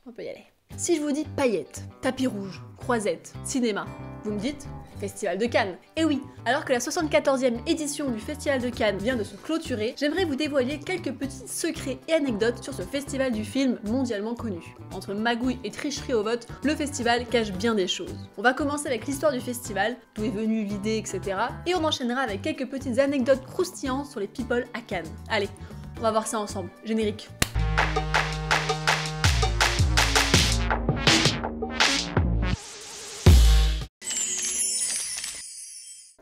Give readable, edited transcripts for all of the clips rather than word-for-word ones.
On peut y aller. Si je vous dis paillettes, tapis rouge, croisette, cinéma, vous me dites Festival de Cannes. Et oui, alors que la 74e édition du Festival de Cannes vient de se clôturer, j'aimerais vous dévoiler quelques petits secrets et anecdotes sur ce festival du film mondialement connu. Entre magouilles et tricherie au vote, le festival cache bien des choses. On va commencer avec l'histoire du festival, d'où est venue l'idée, etc. Et on enchaînera avec quelques petites anecdotes croustillantes sur les people à Cannes. Allez, on va voir ça ensemble. Générique.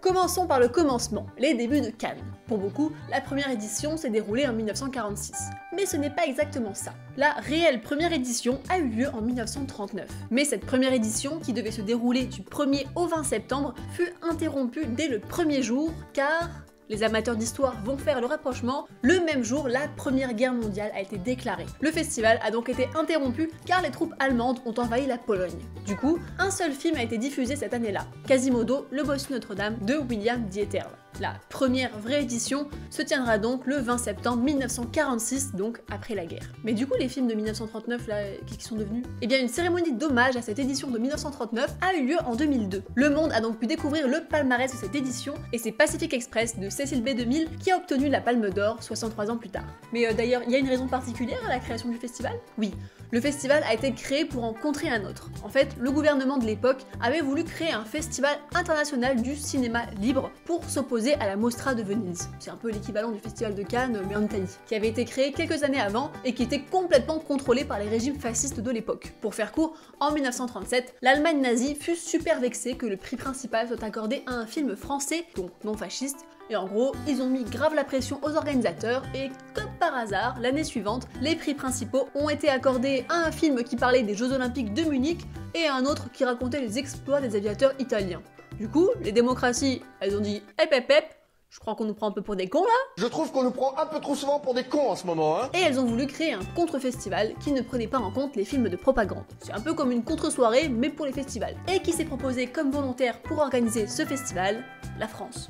Commençons par le commencement, les débuts de Cannes. Pour beaucoup, la première édition s'est déroulée en 1946. Mais ce n'est pas exactement ça. La réelle première édition a eu lieu en 1939. Mais cette première édition, qui devait se dérouler du 1er au 20 septembre, fut interrompue dès le premier jour, car... les amateurs d'histoire vont faire le rapprochement, le même jour, la Première Guerre mondiale a été déclarée. Le festival a donc été interrompu car les troupes allemandes ont envahi la Pologne. Du coup, un seul film a été diffusé cette année-là, Quasimodo, le bossu Notre-Dame de William Dieterle. La première vraie édition se tiendra donc le 20 septembre 1946, donc après la guerre. Mais du coup, les films de 1939, là, qu'est-ce qu'ils sont devenus? Eh bien, une cérémonie d'hommage à cette édition de 1939 a eu lieu en 2002. Le monde a donc pu découvrir le palmarès de cette édition, et c'est Pacific Express de Cécile B2000 qui a obtenu la Palme d'Or 63 ans plus tard. Mais d'ailleurs, il y a une raison particulière à la création du festival? Oui. Le festival a été créé pour en contrer un autre. En fait, le gouvernement de l'époque avait voulu créer un festival international du cinéma libre pour s'opposer à la Mostra de Venise. C'est un peu l'équivalent du festival de Cannes, mais en Italie, qui avait été créé quelques années avant et qui était complètement contrôlé par les régimes fascistes de l'époque. Pour faire court, en 1937, l'Allemagne nazie fut super vexée que le prix principal soit accordé à un film français, donc non fasciste. Et en gros, ils ont mis grave la pression aux organisateurs et comme par hasard, l'année suivante, les prix principaux ont été accordés à un film qui parlait des Jeux Olympiques de Munich et à un autre qui racontait les exploits des aviateurs italiens. Du coup, les démocraties, elles ont dit « hep hep hep », je crois qu'on nous prend un peu pour des cons là. Je trouve qu'on nous prend un peu trop souvent pour des cons en ce moment, hein. Et elles ont voulu créer un contre-festival qui ne prenait pas en compte les films de propagande. C'est un peu comme une contre-soirée, mais pour les festivals. Et qui s'est proposé comme volontaire pour organiser ce festival, la France.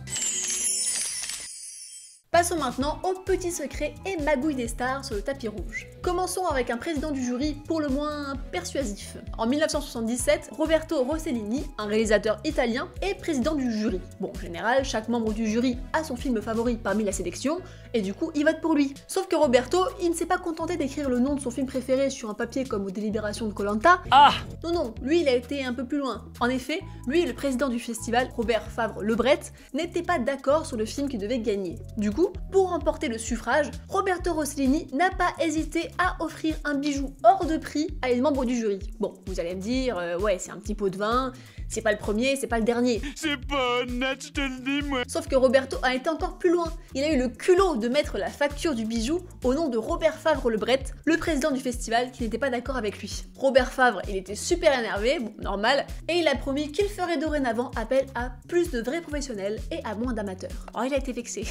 Passons maintenant aux petits secrets et magouilles des stars sur le tapis rouge. Commençons avec un président du jury pour le moins persuasif. En 1977, Roberto Rossellini, un réalisateur italien, est président du jury. Bon, en général, chaque membre du jury a son film favori parmi la sélection, et du coup, il vote pour lui. Sauf que Roberto, il ne s'est pas contenté d'écrire le nom de son film préféré sur un papier comme aux délibérations de Koh-Lanta. Ah! Non, lui, il a été un peu plus loin. En effet, lui, le président du festival, Robert Favre-Lebret, n'était pas d'accord sur le film qui devait gagner. Du coup, pour remporter le suffrage, Roberto Rossellini n'a pas hésité à offrir un bijou hors de prix à les membres du jury. Bon, vous allez me dire, ouais, c'est un petit pot de vin, c'est pas le premier, c'est pas le dernier. C'est pas honnête, je te le dis, moi. Sauf que Roberto a été encore plus loin. Il a eu le culot de mettre la facture du bijou au nom de Robert Favre-Lebret, le président du festival qui n'était pas d'accord avec lui. Robert Favre, il était super énervé, bon, normal, et il a promis qu'il ferait dorénavant appel à plus de vrais professionnels et à moins d'amateurs. Oh, il a été vexé.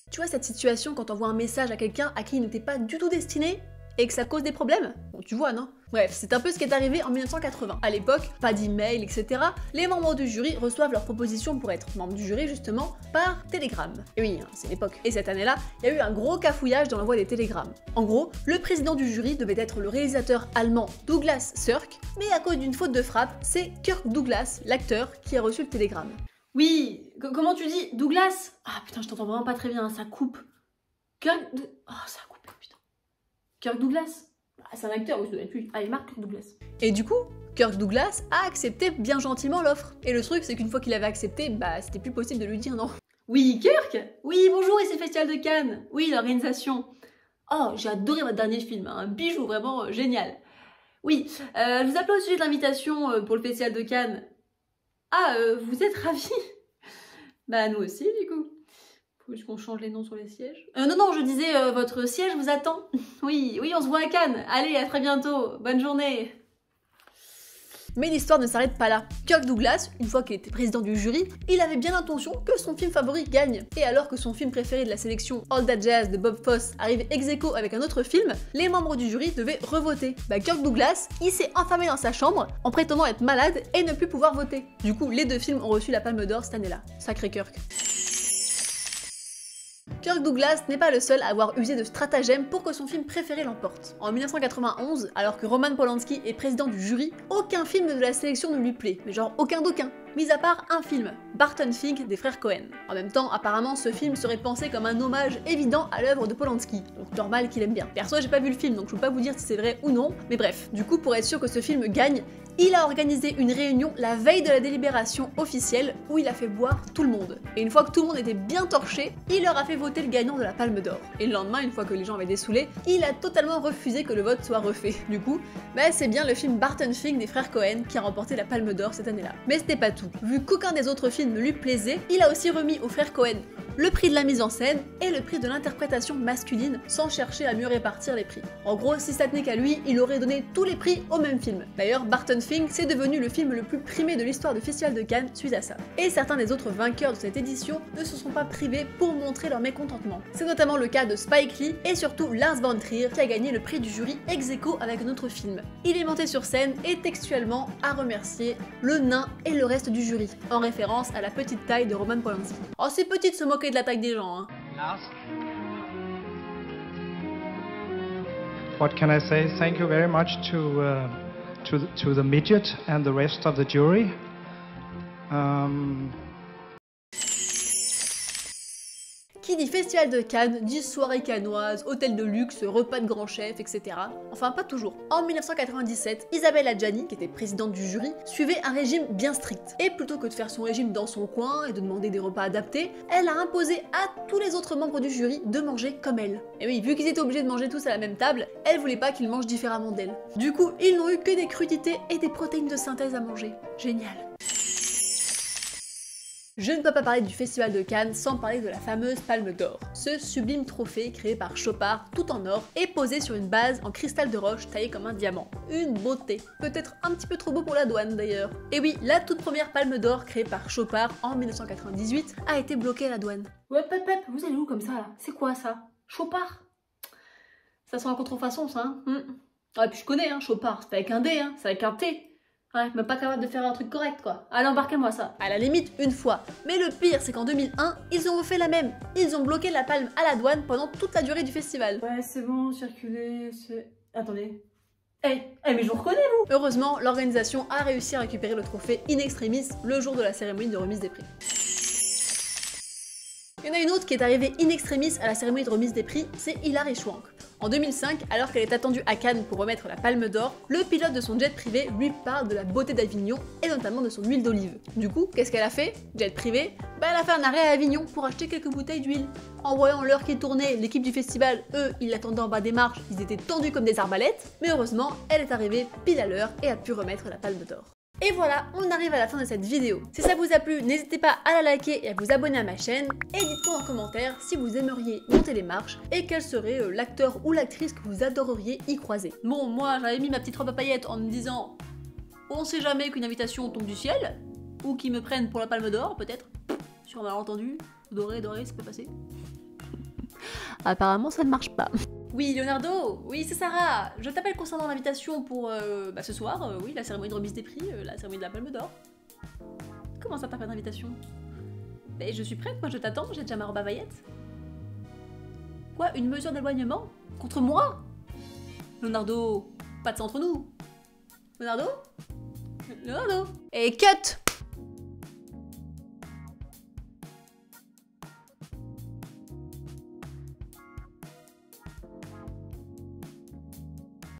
Tu vois cette situation quand on envoie un message à quelqu'un à qui il n'était pas du tout destiné et que ça cause des problèmes? Bon, tu vois, non? Bref, c'est un peu ce qui est arrivé en 1980. À l'époque, pas d'email, etc. Les membres du jury reçoivent leur proposition pour être membres du jury, justement, par télégramme. Et oui, c'est l'époque. Et cette année-là, il y a eu un gros cafouillage dans l'envoi des télégrammes. En gros, le président du jury devait être le réalisateur allemand Douglas Sirk, mais à cause d'une faute de frappe, c'est Kirk Douglas, l'acteur, qui a reçu le télégramme. Oui, comment tu dis? Douglas? Ah putain, je t'entends vraiment pas très bien, ça coupe. Kirk... Oh, ça a coupé, putain. Kirk Douglas? Ah, c'est un acteur, oui, ça doit être lui. Ah, il marque Kirk Douglas. Et du coup, Kirk Douglas a accepté bien gentiment l'offre. Et le truc, c'est qu'une fois qu'il avait accepté, bah c'était plus possible de lui dire non. Oui, Kirk? Oui, bonjour, ici le Festival de Cannes. Oui, l'organisation. Oh, j'ai adoré votre dernier film, hein, un bijou vraiment génial. Oui, je vous appelle au sujet de l'invitation pour le Festival de Cannes. Ah, vous êtes ravis? Bah nous aussi du coup. Faut juste qu'on change les noms sur les sièges. Non, je disais, votre siège vous attend. Oui, on se voit à Cannes. Allez, à très bientôt. Bonne journée. Mais l'histoire ne s'arrête pas là. Kirk Douglas, une fois qu'il était président du jury, il avait bien l'intention que son film favori gagne. Et alors que son film préféré de la sélection All That Jazz de Bob Fosse arrive ex-aequo avec un autre film, les membres du jury devaient revoter. Bah Kirk Douglas, il s'est enfermé dans sa chambre en prétendant être malade et ne plus pouvoir voter. Du coup, les deux films ont reçu la Palme d'Or cette année-là. Sacré Kirk. Kirk Douglas n'est pas le seul à avoir usé de stratagèmes pour que son film préféré l'emporte. En 1991, alors que Roman Polanski est président du jury, aucun film de la sélection ne lui plaît, mais genre aucun d'aucun. Mis à part un film, Barton Fink des frères Coen. En même temps, apparemment, ce film serait pensé comme un hommage évident à l'œuvre de Polanski, donc normal qu'il aime bien. Perso, j'ai pas vu le film, donc je peux pas vous dire si c'est vrai ou non, mais bref. Du coup, pour être sûr que ce film gagne, il a organisé une réunion la veille de la délibération officielle où il a fait boire tout le monde. Et une fois que tout le monde était bien torché, il leur a fait voter le gagnant de la Palme d'Or. Et le lendemain, une fois que les gens avaient dessoulé, il a totalement refusé que le vote soit refait. Du coup, c'est bien le film Barton Fink des frères Coen qui a remporté la Palme d'Or cette année-là. Mais c'était pas tout. Vu qu'aucun des autres films ne lui plaisait, il a aussi remis aux frères Coen le prix de la mise en scène et le prix de l'interprétation masculine sans chercher à mieux répartir les prix. En gros, si ça tenait qu'à lui, il aurait donné tous les prix au même film. D'ailleurs, Barton Fink, c'est devenu le film le plus primé de l'histoire du Festival de Cannes suite à ça. Et certains des autres vainqueurs de cette édition ne se sont pas privés pour montrer leur mécontentement. C'est notamment le cas de Spike Lee et surtout Lars von Trier qui a gagné le prix du jury ex-aequo avec notre film. Il est monté sur scène et textuellement a remercié le nain et le reste du jury, en référence à la petite taille de Roman Polanski. Oh, c'est petit de se moquer de la taille des gens, hein. Lars? What can I say? Thank you very much to the midget and the rest of the jury. Qui dit Festival de Cannes, dit soirée cannoise, hôtel de luxe, repas de grand chef, etc. Enfin, pas toujours. En 1997, Isabelle Adjani, qui était présidente du jury, suivait un régime bien strict. Et plutôt que de faire son régime dans son coin et de demander des repas adaptés, elle a imposé à tous les autres membres du jury de manger comme elle. Et oui, vu qu'ils étaient obligés de manger tous à la même table, elle voulait pas qu'ils mangent différemment d'elle. Du coup, ils n'ont eu que des crudités et des protéines de synthèse à manger. Génial. Je ne peux pas parler du Festival de Cannes sans parler de la fameuse Palme d'Or. Ce sublime trophée créé par Chopard tout en or et posé sur une base en cristal de roche taillé comme un diamant. Une beauté. Peut-être un petit peu trop beau pour la douane d'ailleurs. Et oui, la toute première Palme d'Or créée par Chopard en 1998 a été bloquée à la douane. Ouais, Pep, vous allez où comme ça là? C'est quoi ça? Chopard? Ça sent la contrefaçon ça, hein? Ah, et puis je connais, hein, Chopard, c'est pas avec un D, hein, c'est avec un T. Ouais, même pas capable de faire un truc correct quoi. Allez, embarquez-moi ça. À la limite, une fois. Mais le pire, c'est qu'en 2001, ils ont refait la même. Ils ont bloqué la palme à la douane pendant toute la durée du festival. Ouais, c'est bon, circuler, c'est... Attendez. Mais je vous reconnais, vous! Heureusement, l'organisation a réussi à récupérer le trophée in extremis le jour de la cérémonie de remise des prix. Il y en a une autre qui est arrivée in extremis à la cérémonie de remise des prix, c'est Hilary Swank. En 2005, alors qu'elle est attendue à Cannes pour remettre la Palme d'Or, le pilote de son jet privé lui parle de la beauté d'Avignon et notamment de son huile d'olive. Du coup, qu'est-ce qu'elle a fait? Jet privé? Elle a fait un arrêt à Avignon pour acheter quelques bouteilles d'huile. En voyant l'heure qui tournait, l'équipe du festival, eux, ils l'attendaient en bas des marches, ils étaient tendus comme des arbalètes, mais heureusement, elle est arrivée pile à l'heure et a pu remettre la Palme d'Or. Et voilà, on arrive à la fin de cette vidéo. Si ça vous a plu, n'hésitez pas à la liker et à vous abonner à ma chaîne. Et dites-moi en commentaire si vous aimeriez monter les marches et quel serait l'acteur ou l'actrice que vous adoreriez y croiser. Bon, moi j'avais mis ma petite robe à paillettes en me disant on sait jamais qu'une invitation tombe du ciel, ou qu'ils me prennent pour la Palme d'Or, peut-être. Sur un malentendu, doré, ça peut passer. Apparemment ça ne marche pas. Oui, Leonardo, oui, c'est Sarah. Je t'appelle concernant l'invitation pour ce soir, oui, la cérémonie de remise des prix, la cérémonie de la Palme d'Or. Comment ça, t'as pas d'invitation? Mais je suis prête, moi je t'attends, j'ai déjà ma robe à paillettes. Quoi, une mesure d'éloignement? Contre moi? Leonardo, pas de ça entre nous. Leonardo? Et cut!